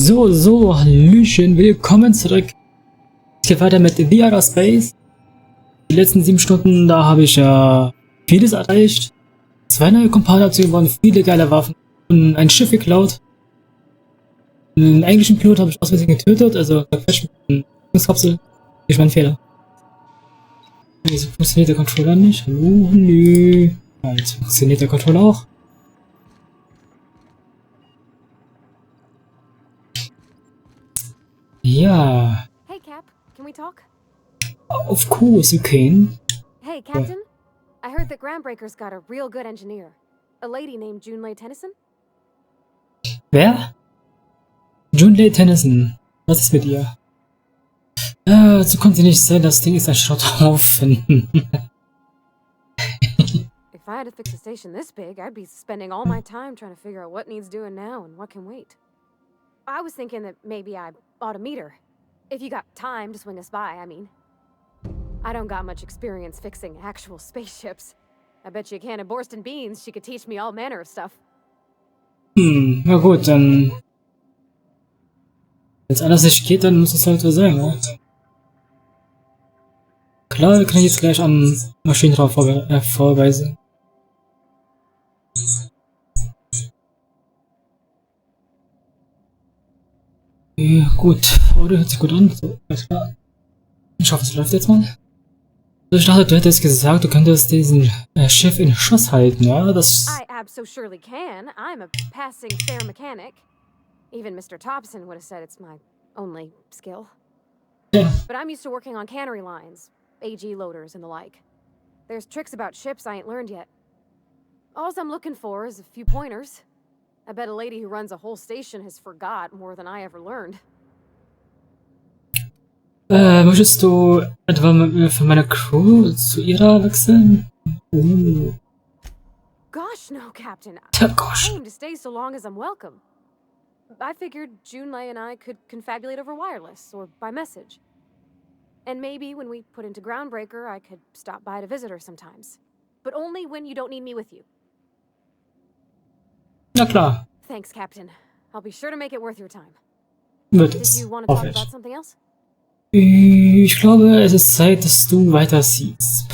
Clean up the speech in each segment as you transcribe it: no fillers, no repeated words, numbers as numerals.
So, Hallöchen, willkommen zurück. Es geht weiter mit The Outer Space. Die letzten 7 Stunden, da habe ich ja vieles erreicht. 2 neue Computer-Rollenspiele gewonnen, viele geile Waffen und ein Schiff geklaut. Einen englischen Pilot habe ich aus Versehen getötet, also verquetscht mit einer Kapsel. Ist mein Fehler. Wieso funktioniert der Controller nicht? Hallo, nö. Jetzt funktioniert der Controller auch. Ja. Hey Cap, can we talk? Of course you can. Hey Captain, I heard that Groudbreaker's got a real good engineer. A lady named Junlei Tennyson? Wer? Junlei Tennyson. Was ist mit ihr? So konnte sie nicht sein, das Ding ist ein Schrotthaufen. If I had to fix a station this big, I'd be spending all my time trying to figure out what needs doing now and what can wait. I was thinking that maybe I ought to meet her. If you got time to swing us by, I mean. I don't got much experience fixing actual spaceships. I bet you a can of Borscht and beans she could teach me all manner of stuff. Na gut, dann... Wenn es anders nicht geht, dann muss es halt so sein, ne? Klar, kann ich jetzt gleich am Maschinenraum vorweisen. Ja, gut. Audio hört sich gut an. So, alles klar. Ich hoffe, es läuft jetzt mal. Also ich dachte, du hättest gesagt, du könntest diesen Schiff in Schuss halten, ja? Das... I abso-surely can. I'm a passing fair mechanic. Even Mr. Thompson would have said it's my only skill. Ja. But I'm used to working on cannery lines, AG loaders and the like. There's tricks about ships I ain't learned yet. All I'm looking for is a few pointers. I bet a lady who runs a whole station has forgot more than I ever learned. Möchtest du etwa mit mir für meine Crew zu ihrer wechseln? Gosh, no, Captain. Ja, gosh. I aim to stay so long as I'm welcome. I figured Junlei and I could confabulate over wireless or by message. And maybe when we put into Groudbreaker, I could stop by to visit her sometimes. But only when you don't need me with you. Na klar. Thanks, Captain. I'll be sure to make it worth your time. Wird Did es. you want to talk Hoffe ich. about something else? Ich glaube, es ist Zeit, dass du weiter siehst.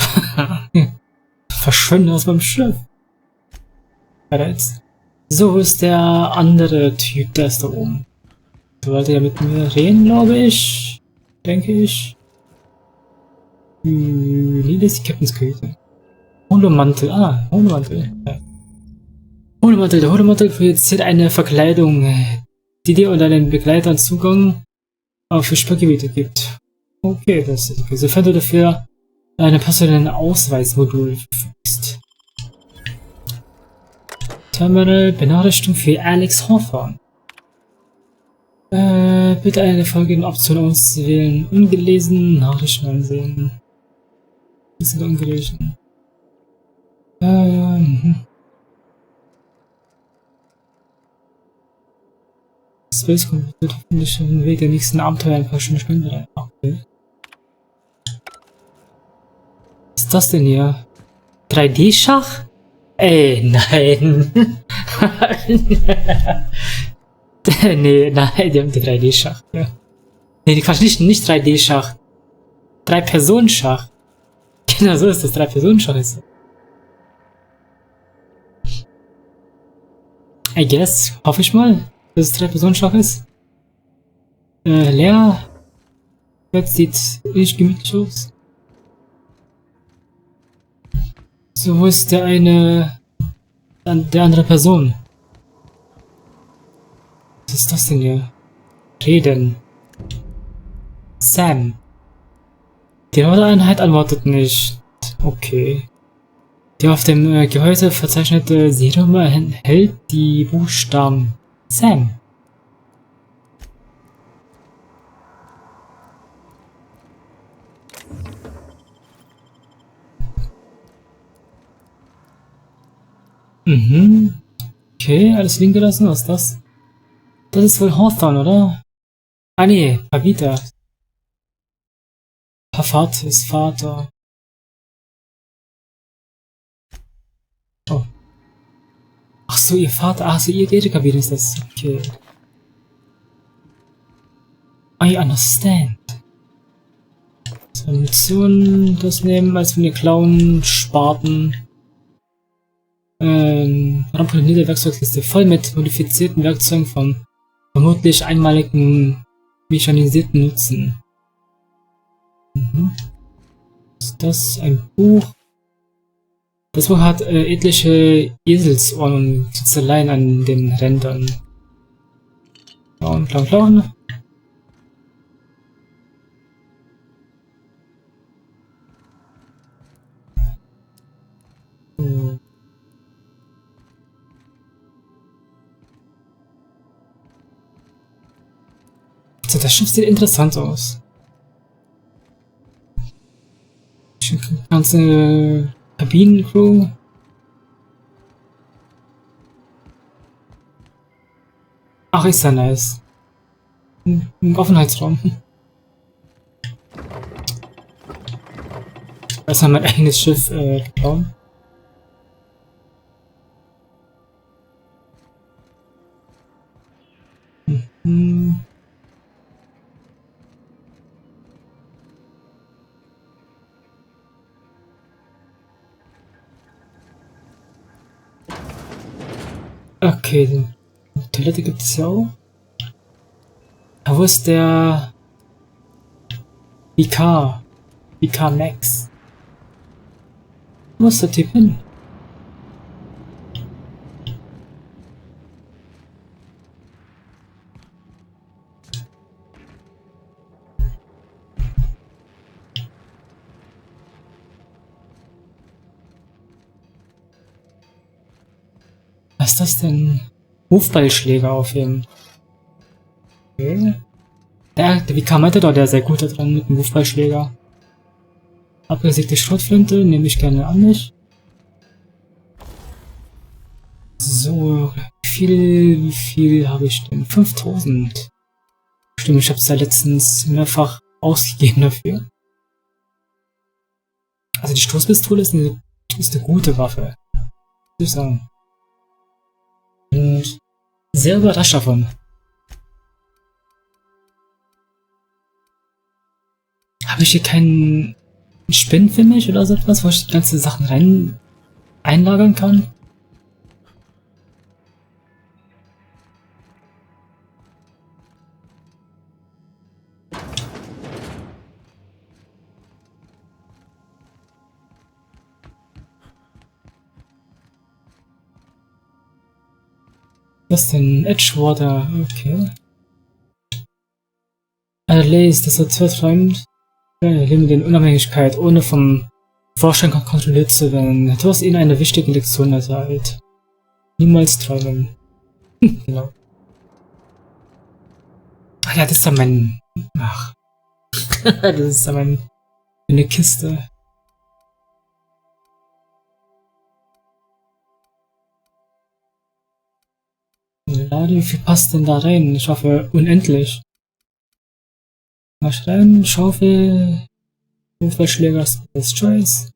Verschwinde aus meinem Schiff. Weiter jetzt. So, wo ist der andere Typ? Der ist da oben. Der wollte ja mit mir reden, glaube ich. Denke ich. Nee, das ist die Captain's Küche. Holomantel. Ah, Holomantel. Ja. Holomantel. Der Holomantel projiziert eine Verkleidung, die dir oder deinen Begleitern Zugang auf Spielgebiete gibt. Okay, das ist okay. Sofern du dafür einen personellen Ausweismodul verfügst. Terminal, Benachrichtigung für Alex Hawthorne. Bitte eine der folgenden Optionen auswählen. Ungelesen, Nachrichten ansehen. Das sind ungelesen. Space Computer hoffentlich den Weg der nächsten Abenteuer ein paar schöne Stunden rein. Okay. Was ist das denn hier? 3D-Schach? Ey, nein. Nee, nein, die haben die 3D-Schach. Ja. Nee, die Quatsch, nicht 3D-Schach. 3-Personen-Schach. Genau so ist das, 3-Personen-Schach ist. I guess, hoffe ich mal, dass es 3-Personen-Schach ist. Leer. Jetzt sieht nicht gemütlich aus. So, wo ist der der andere Person? Was ist das denn hier? Reden. Sam. Die Einheit antwortet nicht. Okay. Die auf dem Gehäuse verzeichnete Seriennummer enthält die Buchstaben Sam. Okay, alles liegen gelassen, was ist das? Das ist wohl Hawthorne, oder? Ah nee, Pavita. Pafat ist Vater. Oh. Ach so, ihr Vater, ach so, ihre Kabine ist das. Okay. I understand. So, Munition, das nehmen, als wir den Clown Spaten. Ramponierte Werkzeugliste voll mit modifizierten Werkzeugen von vermutlich einmaligen mechanisierten Nutzen. Ist das ein Buch? Das Buch hat etliche Eselsohren und Zitzeleien an den Rändern. Klauen, klauen, klauen. So. Also das Schiff sieht interessant aus. Die ganze Kabinencrew. Ach, ist ja nice. Ein Offenheitsraum. Erstmal mein eigenes Schiff bauen. Okay, die Toilette gibt es ja auch. Aber wo ist der VK Max? Wo ist der Typ hin? Was ist das denn? Hufballschläger aufheben. Okay. Der VK meinte doch, der ist sehr gut da dran mit dem Hufballschläger. Abgesägte Schrotflinte nehme ich gerne an mich. So, wie viel habe ich denn? 5000. Stimmt, ich habe es ja letztens mehrfach ausgegeben dafür. Also die Stoßpistole ist eine gute Waffe. Würde ich sagen. Und sehr überrascht davon. Habe ich hier keinen Spind für mich oder so etwas, wo ich die ganzen Sachen rein einlagern kann? Was ist denn? Edgewater, okay. Lace, das hat verträumt. Leben in Unabhängigkeit, ohne vom Vorstand kontrolliert zu werden. Du hast ihnen eine wichtige Lektion erteilt. Niemals träumen. Genau. Ach ja, das ist ja mein... Ach. Das ist ja meine Kiste. Lade, wie viel passt denn da rein? Ich hoffe, unendlich. Mal schreiben, Schaufel, Wurfballschläger, das Choice.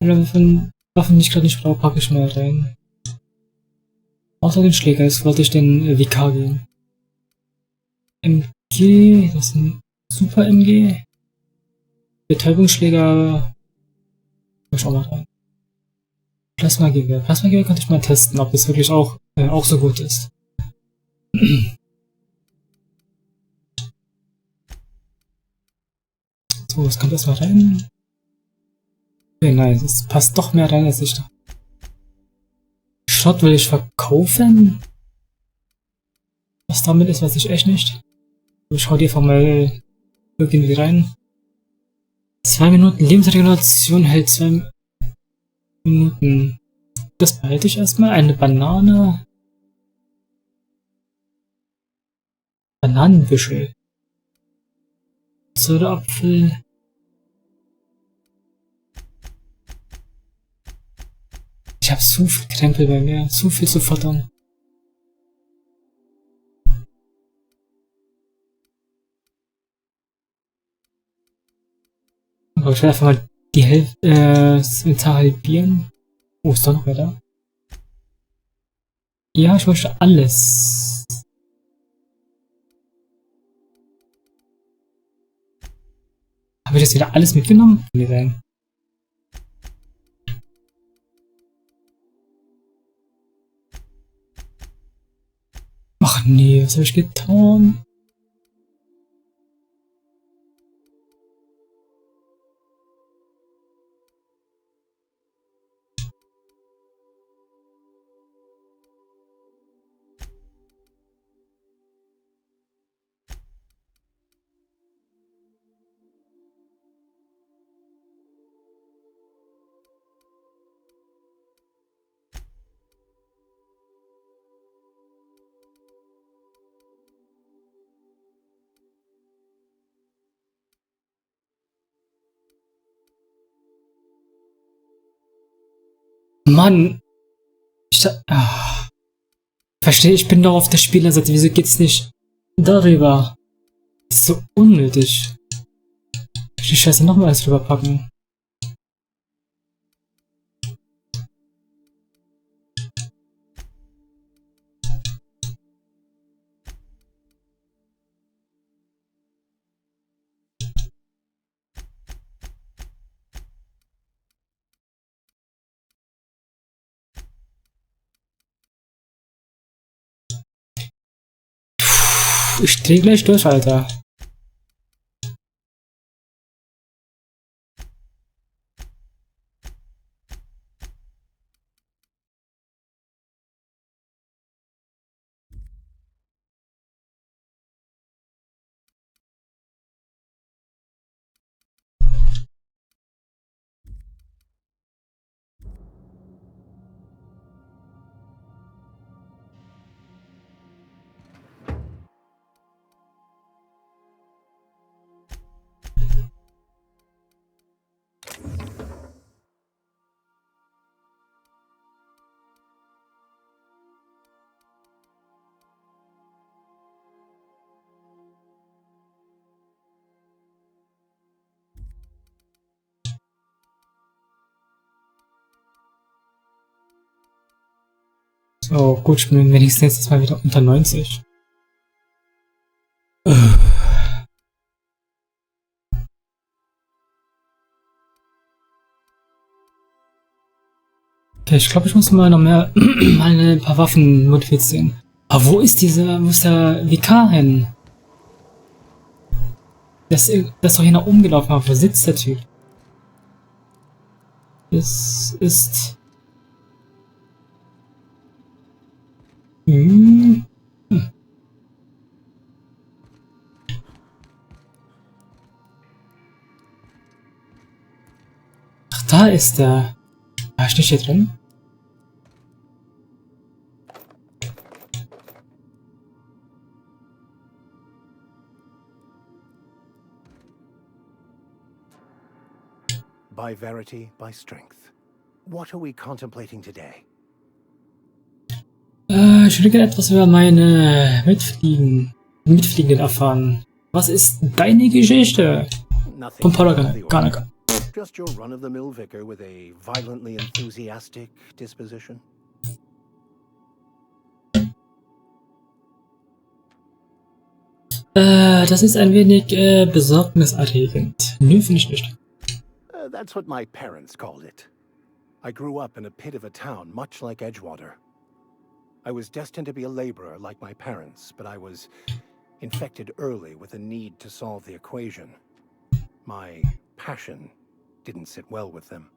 Alle Waffen, die ich gerade nicht brauche, packe ich mal rein. Außer den Schläger, jetzt wollte ich den VK gehen. MG, das ist ein Super MG. Betäubungsschläger, packe ich auch mal rein. Plasmagewehr. Plasmagewehr könnte ich mal testen, ob das wirklich auch so gut ist. So, es kommt erstmal rein. Okay, nice. Es passt doch mehr rein, als ich dachte. Schrott will ich verkaufen? Was damit ist, weiß ich echt nicht. Ich hau die einfach mal irgendwie rein. 2 Minuten Lebensregeneration hält 2 Minuten. Das behalte ich erstmal. Eine Banane. Bananenbüschel. Apfel. Ich habe so viel Krempel bei mir. So viel zu futtern. Aber ich werde einfach mal die Hälfte das Inventar halbieren. Oh, ist doch noch wer da? Ja, ich möchte alles. Habe ich jetzt wieder alles mitgenommen? Nee, nein. Ach nee, was habe ich getan? Mann, verstehe, ich bin doch auf der Spielerseite. Wieso geht's nicht darüber? Das ist so unnötig. Ich die Scheiße nochmal alles rüberpacken. Ich dreh gleich durch, Alter. So, gut, ich bin wenigstens nächstes Mal wieder unter 90. Okay, ich glaube, ich muss mal noch mehr ein paar Waffen modifizieren. Aber wo ist der VK hin? Das ist doch hier nach oben gelaufen, aber wo sitzt der Typ? Es ist... Hm. Ach, da ist der. War ich nicht hier drin? By verity, by strength. What are we contemplating today? Ich würde gerne etwas über meine Mitfliegenden erfahren. Was ist deine Geschichte? Nothing Von out of the gar ordinary. nicht. Just your run-of-the-mill vicar with a violently enthusiastic disposition. Das ist ein wenig besorgniserregend. Nö, finde ich nicht. That's what my parents called it. I grew up in a pit of a town much like Edgewater. I was destined to be a laborer like my parents, but I was infected early with a need to solve the equation. My passion didn't sit well with them.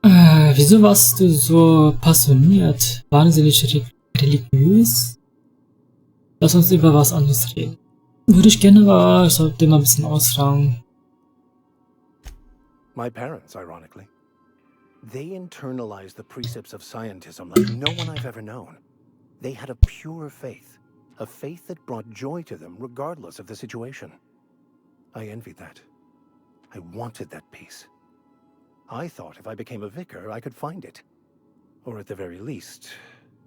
Wieso warst du so passioniert? Wahnsinnig religiös? Lass uns über was anderes reden. Würde ich gerne, aber ich sollte mal ein bisschen ausfragen. My parents, ironically. They internalized the precepts of scientism like no one I've ever known. They had a pure faith. A faith that brought joy to them regardless of the situation. I envied that. I wanted that peace. I thought if I became a vicar, I could find it. Or at the very least,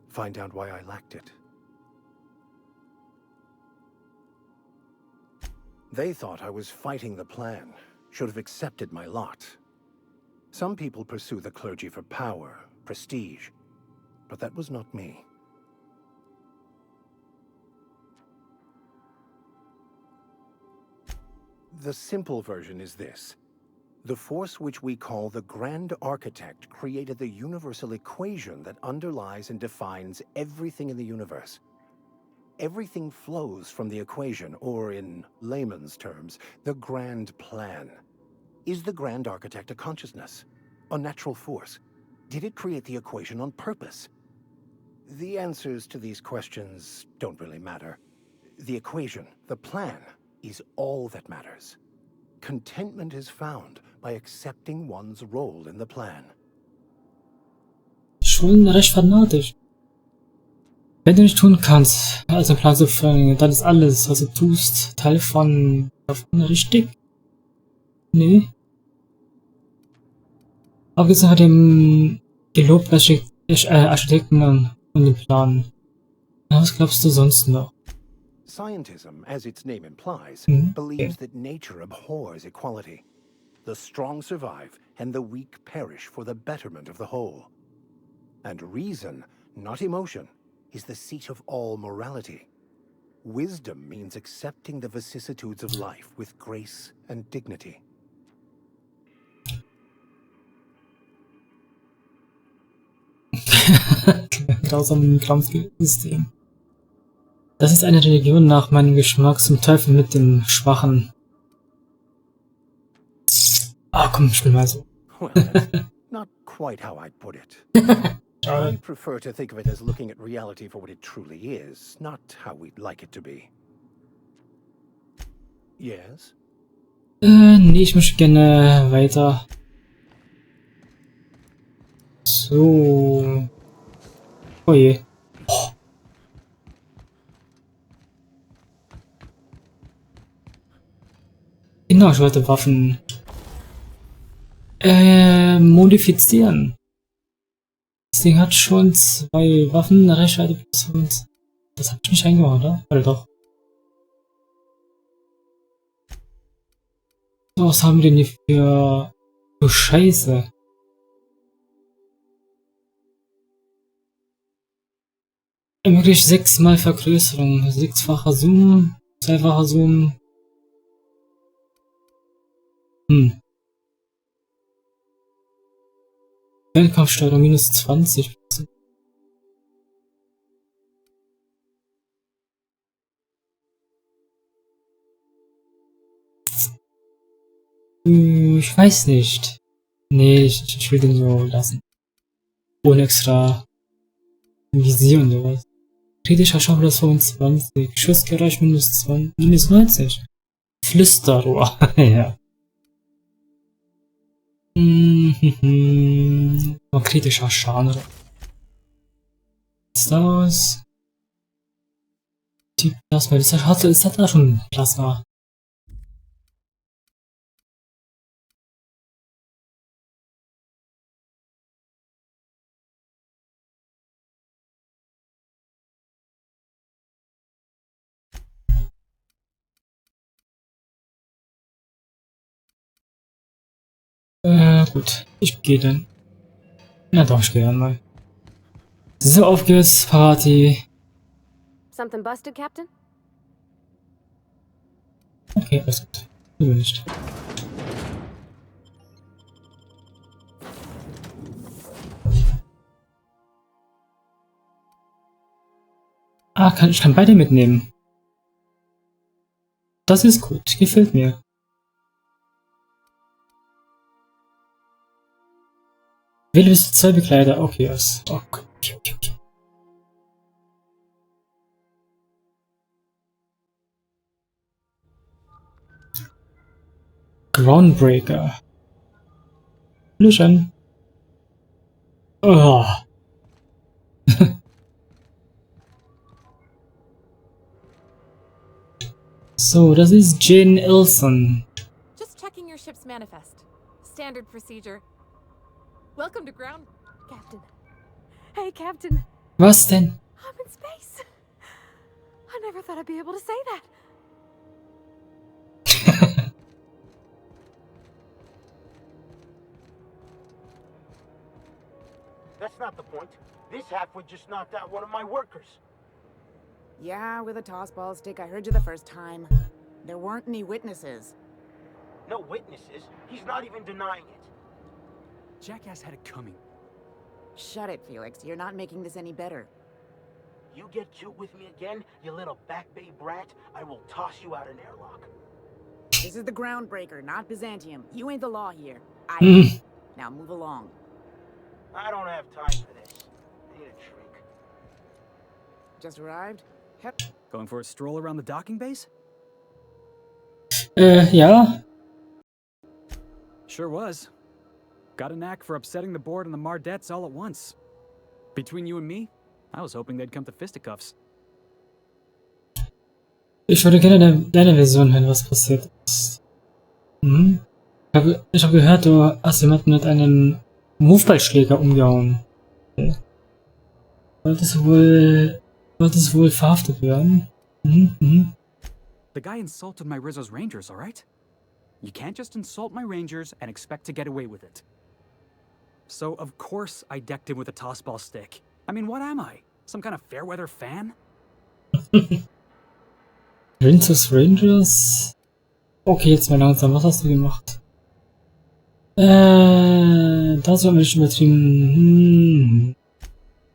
find out why I lacked it. They thought I was fighting the plan, should have accepted my lot. Some people pursue the clergy for power, prestige, but that was not me. The simple version is this. The force which we call the Grand Architect created the universal equation that underlies and defines everything in the universe. Everything flows from the equation, or in layman's terms, the grand plan. Is the Grand Architect a consciousness? A natural force? Did it create the equation on purpose? The answers to these questions don't really matter. The equation, the plan, is all that matters. Contentment is found by accepting one's role in the plan. Schon recht fanatisch. Wenn du nicht tun kannst, also einen Plan zu folgen, dann ist alles, was du tust, Teil davon richtig? Nee. Abgesehen von dem gelobten Architekten und dem Plan. Was glaubst du sonst noch? Scientism, as its name implies, Mhm. believes that nature abhors equality. The strong survive, and the weak perish for the betterment of the whole. And reason, not emotion, is the seat of all morality. Wisdom means accepting the vicissitudes of life with grace and dignity. Grausamen Glaubenssystem. Das ist eine Religion nach meinem Geschmack, zum Teufel mit dem Schwachen. Ah, komm, spiel mal so. Well, that's not quite how I'd put it. I Schade. prefer to think of it as looking at reality for what it truly is, not how we'd like it to be. Yes? Nee, ich möchte gerne weiter. So. Oh je. Oh. Genau, ich wollte Waffen modifizieren. Das Ding hat schon 2 Waffen, Reichweite plus 5. Das hab ich nicht eingebaut, oder? Oder doch? Was haben wir denn hier für Scheiße? Ermöglicht 6-mal Vergrößerung, 6-facher Zoom, 2-facher Zoom. Fernkampfsteuerung minus 20%. Ich weiß nicht. Nee, ich will den so lassen. Ohne extra Visier und sowas. Kritischer Schaden plus 25. Schussgeräusch minus 20, minus 90. Flüsterrohr. Ja. Oh, kritischer Schaden. Ist das? Die Plasma. Ist das da schon Plasma? Gut. Ich gehe dann. Na doch, ich gehe dann mal. So, auf geht's, Party. Something busted, Captain? Okay, alles gut. Nur nicht. Ah, ich kann beide mitnehmen. Das ist gut, gefällt mir. Wähle bis zu 2 Begleiter. Okay, okay. Groudbreaker. Löschen. Oh. So, das ist Jane Ilson. Just checking your ship's manifest. Standard procedure. Welcome to ground, Captain. Hey, Captain. Was denn? I'm in space. I never thought I'd be able to say that. That's not the point. This halfwit just knocked out one of my workers. Yeah, with a tossball stick. I heard you the first time. There weren't any witnesses. No witnesses. He's not even denying it. Jackass had it coming. Shut it, Felix. You're not making this any better. You get cute with me again, you little back bay brat, I will toss you out an airlock. This is the Groudbreaker, not Byzantium. You ain't the law here. I Hm. am. Now move along. I don't have time for this. I need a drink. Just arrived? Hep. Going for a stroll around the docking base? Ja. Sure was. Got a knack for upsetting the board and the Mardettes all at once. Between you and me, I was hoping they'd come to fisticuffs. Ich würde gerne deine Version hören, was passiert ist. Hm? Ich habe gehört, du hast jemanden mit einem Moveballschläger umgehauen. Okay. Wolltest wohl verhaftet werden. Mhm. The guy insulted my Rizzo's Rangers, alright? You can't just insult my Rangers and expect to get away with it. So, of course, I decked him with a tossball stick. I mean, what am I? Some kind of fair-weather fan? Rizzo's Rangers? Okay, jetzt mal langsam. Was hast du gemacht? Das war ein bisschen übertrieben.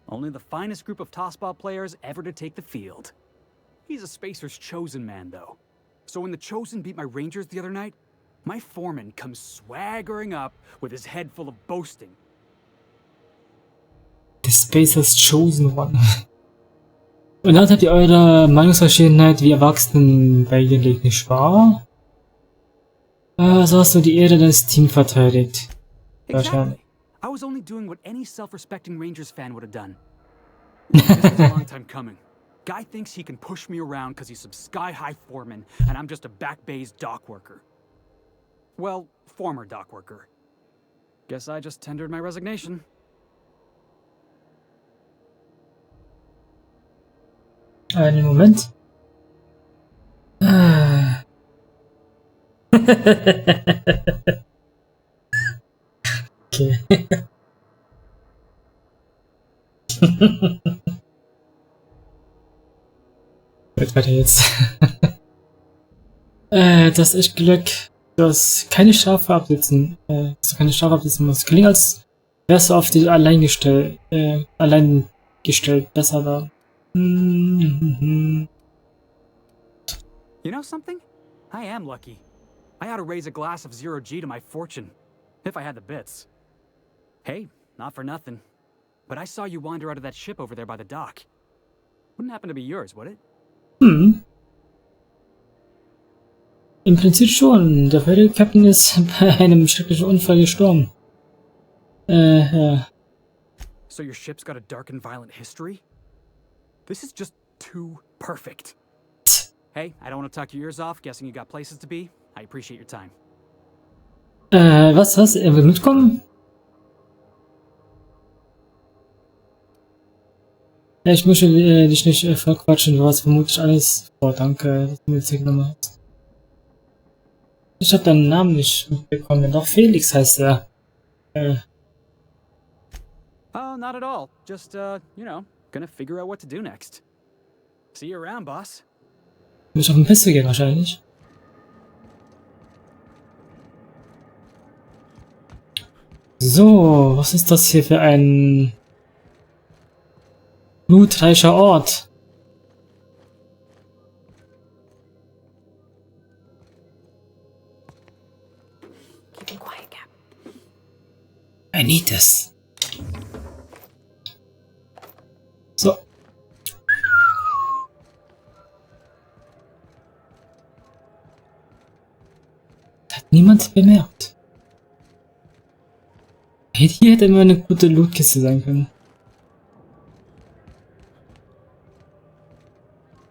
Only the finest group of tossball players ever to take the field. He's a Spacer's chosen man, though. So when the Chosen beat my Rangers the other night, my foreman comes swaggering up with his head full of boasting. The Spacer's Chosen One. Und dann habt ihr eure Meinungsverschiedenheit wie Erwachsenen beigelegt, nicht wahr? So hast du die Ehre deines Teams verteidigt. Wahrscheinlich. Exactly. I was only doing what any self-respecting Rangers fan would have done. This is a long time coming. Guy thinks he can push me around because he's some sky-high foreman, and I'm just a back bay's dock worker. Well, former dock worker. Guess I just tendered my resignation. Einen Moment. Okay. Gut, weiter jetzt. Das ist echt Glück. Du hast keine Strafe absitzen. Dass du keine Strafe absitzen musst. Klingt, als wärst du auf dich allein gestellt. Besser da. You know something? I am lucky. I ought to raise a glass of 0G to my fortune. If I had the bits. Hey, not for nothing. But I saw you wander out of that ship over there by the dock. Wouldn't happen to be yours, would it? Im Prinzip schon. Der Captain ist bei einem schrecklichen Unfall gestorben. Ja. So your ship's got a dark and violent history? This is just too perfect. Hey, I don't want to talk your ears off, guessing you got places to be. I appreciate your time. Was? Er will mitkommen? Ja, ich möchte dich nicht verquatschen, du hast vermutlich alles. Oh, danke, dass du mir das hier genommen hast. Ich hab deinen Namen nicht mitbekommen, doch Felix heißt er. Oh, not at all. Just, you know, gonna figure out what to do next. See you around, boss. Muss auf den Piste gehen wahrscheinlich. So, was ist das hier für ein blutreicher Ort? Keep him quiet, Cap. I need this. So. Hat niemand bemerkt. Hier hätte immer eine gute Lootkiste sein können.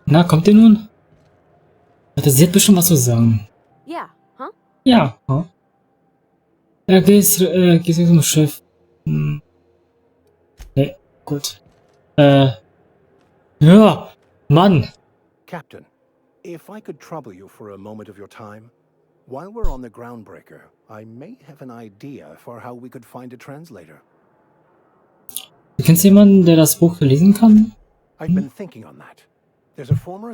Na, kommt ihr nun? Sie hat bestimmt was zu sagen. Yeah, huh? Ja. Huh? Ja, gehst zum Chef. Nee, gut. Ja, Mann. Captain, if I could trouble you for a moment of your time. While we're on the Groudbreaker, I may have an idea for how we could find a translator. Du kennst jemanden, der das Buch lesen kann? I've been thinking on that. There's a former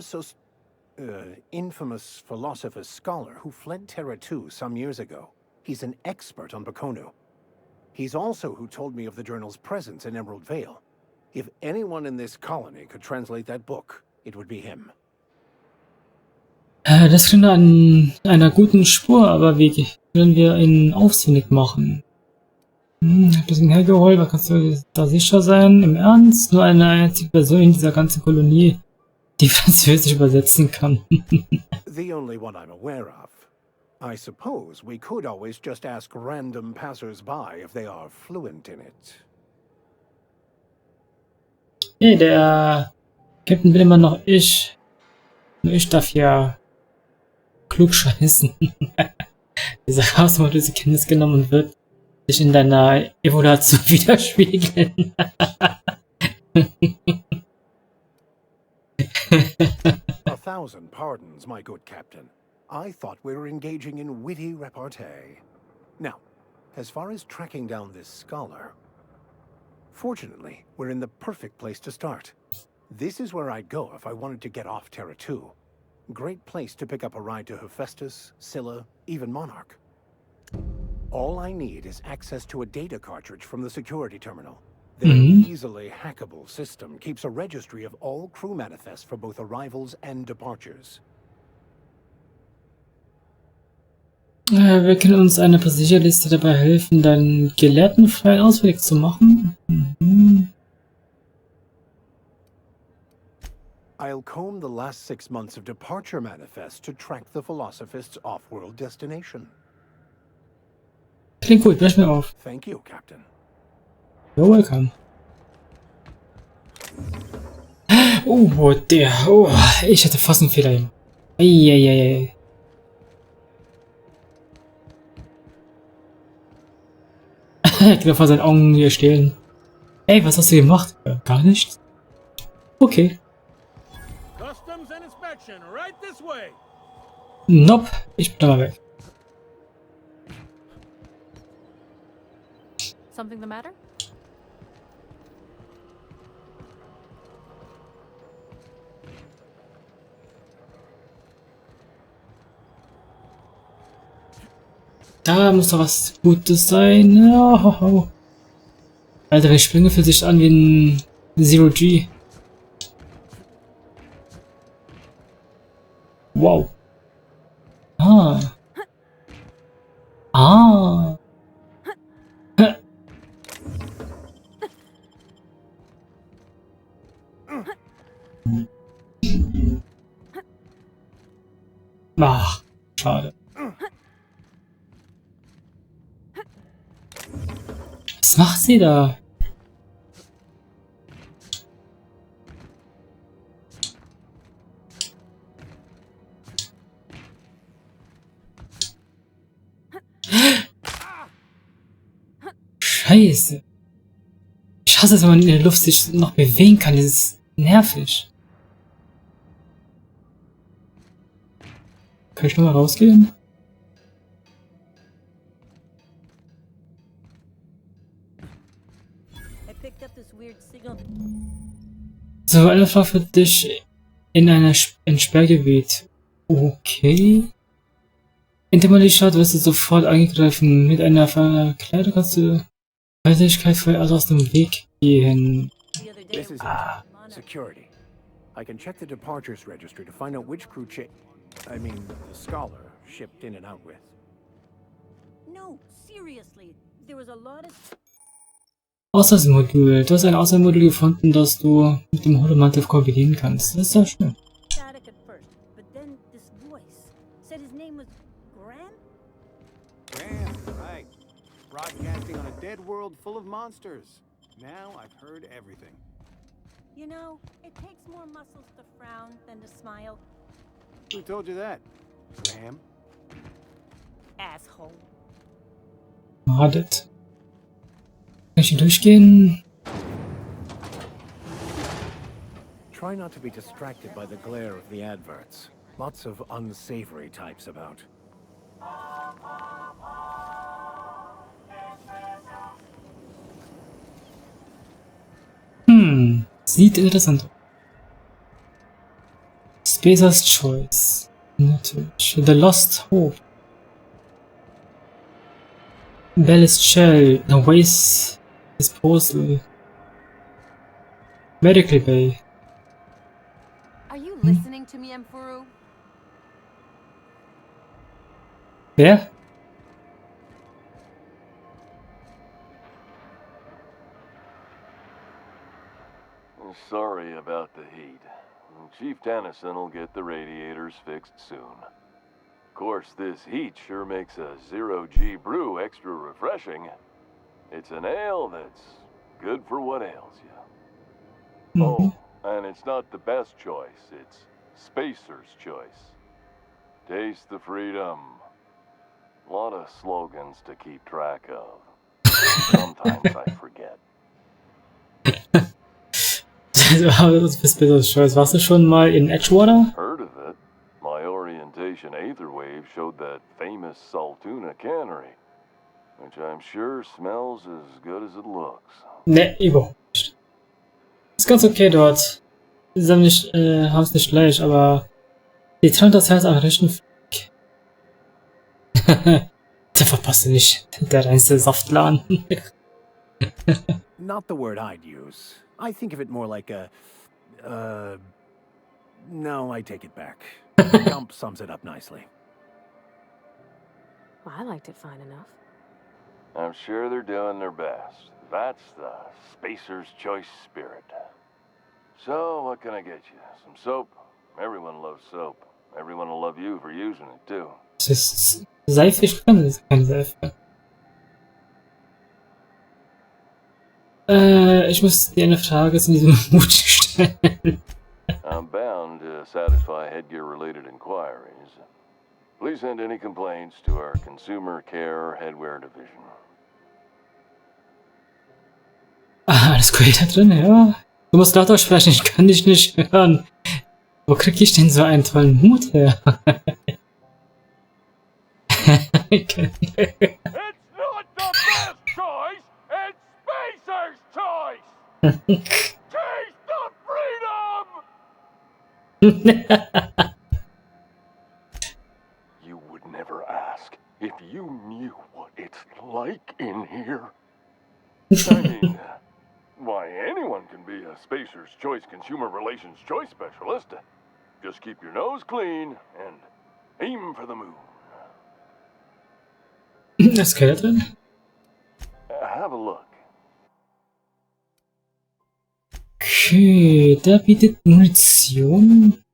infamous philosopher scholar who fled Terra 2 some years ago. He's an expert on Bakonu. He's also who told me of the journal's presence in Emerald Vale. If anyone in this colony could translate that book, it would be him. Das klingt an einer guten Spur, aber wie können wir ihn ausfindig machen? Ein bisschen hergeholt, was kannst du da sicher sein? Im Ernst? Nur eine einzige Person in dieser ganzen Kolonie, die Französisch übersetzen kann. The only one I'm aware of. I suppose we could always just ask random passers-by if they are fluent in it. Hey, der Captain will immer noch ich. Nur ich darf ja klug scheißen. Dieser Chaos-Modul ist zur Kenntnis genommen und wird sich in deiner Evaluation widerspiegeln. 1,000 pardons, my good captain. I thought we were engaging in witty repartee. Now, as far as tracking down this scholar, fortunately, we're in the perfect place to start. This is where I'd go if I wanted to get off Terra 2. Great place to pick up a ride to Hephaestus, Scylla, even Monarch. All I need is access to a data cartridge from the security terminal. Their easily hackable system keeps a registry of all crew manifests for both arrivals and departures. Wir können uns eine Passagierliste dabei helfen, deinen Gelehrtenfly ausfindig zu machen. I'll comb the last 6 months of departure manifests to track the Philosophist's off-world destination. Klingt gut, brech mir auf. Thank you, Captain. You're welcome. Oh, der. Oh, ich hatte fast einen Fehler gemacht. Eieiei. Ich kann vor seinen Augen hier stehlen. Ey, was hast du gemacht? Gar nichts. Okay. Customs and inspection, right this way. Nope, ich bin da mal weg. Something the matter? Da muss doch was Gutes sein. Oh. Alter, die Sprünge fühlt sich an wie ein Zero-G. Wow. Ah. Ach, schade. Was macht sie da? Scheiße. Ich hasse es, wenn man in der Luft sich noch bewegen kann. Das ist nervig. Kann ich nochmal rausgehen? So, eine Frage für dich in einem Sperrgebiet. Okay. Indem man dich schaut, wirst du sofort angegriffen. Mit einer Verkleidung kannst du Freiwilligkeit für alles aus dem Weg gehen. This is it. Security. I can check the departures registry to find out which crew the scholar shipped in and out with. No, seriously. There was a lot of Außenmodul. Du hast ein Außenmodul gefunden, das du mit dem Holomantel kombinieren kannst. Das ist ja schön. static at first, but then this voice said his name was Graham? Graham, right. Broadcasting on a dead world full of monsters. Now I've heard everything. You know, it takes more muscles to frown than to smile. Who told you that? Graham? Asshole. Wartet. Kann ich hier durchgehen? Try not to be distracted by the glare of the adverts. Lots of unsavory types about. Sieht interessant aus. Spacer's Choice. Natürlich. The Lost Hope. Ballast Shell. The Waste Disposal. Medical Bay. Are you listening to me, Emfuru? Wer? Sorry about the heat. Chief Tennyson will get the radiators fixed soon. Of course, this heat sure makes a zero-G brew extra refreshing. It's an ale that's good for what ails you. Oh, and it's not the best choice, it's Spacer's Choice. Taste the freedom. A lot of slogans to keep track of. Sometimes I forget. Das bist Spacer's Choice. Warst du schon mal in Edgewater? Heard of it. My orientation Aetherwave showed that famous Saltuna cannery, which I'm sure smells as good as it looks. Ne, überhaupt nicht. Ist ganz okay dort. Sie haben es nicht leicht, aber die trennt das Herz am rechten Fleck. Der verpasst nicht. Der reinste Saftladen. Not the word I'd use. I think of it more like a, no, I take it back. Gump sums it up nicely. Well, I liked it fine enough. I'm sure they're doing their best. That's the Spacer's Choice spirit. So, what can I get you? Some soap? Everyone loves soap. Everyone will love you for using it, too. Das ist Seife, ich kann das keine Seife. Ich muss dir eine Frage zu diesem Mut stellen. I'm bound to satisfy headgear-related inquiries. Please send any complaints to our Consumer Care Headwear Division. Ah, alles cool da drin, ja. Du musst lauter sprechen, ich kann dich nicht hören. Wo krieg ich denn so einen tollen Mut her? It's not the best choice, it's Spacer's Choice! Taste the freedom! You would never ask if you knew what it's like in here. I mean, why, anyone can be a Spacer's Choice Consumer Relations Choice Specialist. Just keep your nose clean and aim for the moon. Das geht da drin? Have a look. Okay, der bietet Munition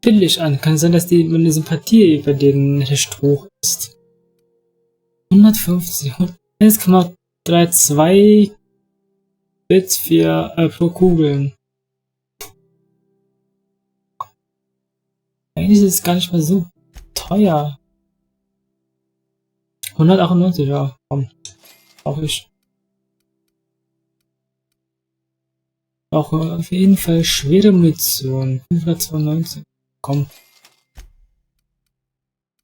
billig an. Kann sein, dass meine Sympathie über den recht hoch ist. 150, 1,32 Bit für pro Kugeln. Eigentlich ist es gar nicht mal so teuer. 198, ja, komm. Auch ich. Auch auf jeden Fall schwere Munition. 592. Komm.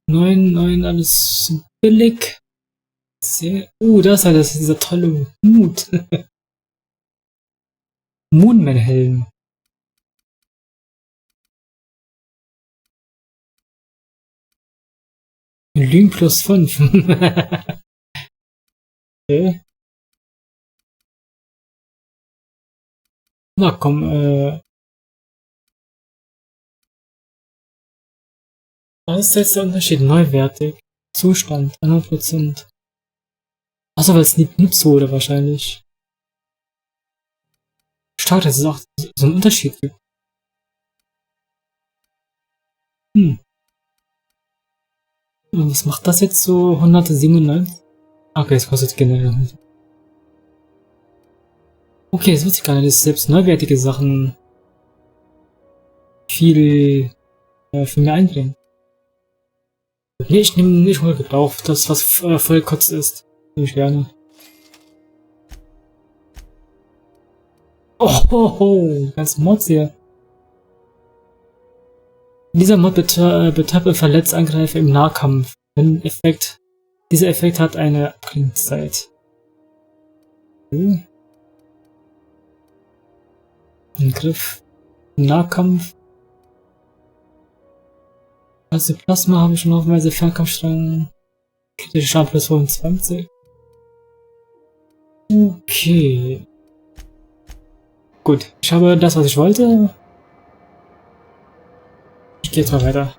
9, alles billig. Sehr. Das ist dieser tolle Mut. Moonman-Helm. Lügen plus 5. Okay. Na komm, was ist jetzt der Unterschied? Neuwertig. Zustand, 100%. Achso, weil es nicht wurde wahrscheinlich. Stark, dass es auch so einen Unterschied gibt. Und was macht das jetzt so? 197? Okay, es kostet generell. Okay, das wusste ich gar nicht, dass selbst neuwertige Sachen viel für mich einbringen. Nee, ich nehme nicht mal Gebrauch. Das, was voll Kotz ist, nehme ich gerne. Oh, ganz Mods hier. Dieser Mod betäubt verletzt Angreifer im Nahkampf. Dieser Effekt hat eine Abklingzeit. Okay. Griff. Nahkampf. Also Plasma habe ich schon haufenweise Fernkampfstrang. Kritische Schaden plus 25. Okay. Gut, ich habe das, was ich wollte. Ich gehe jetzt mal weiter.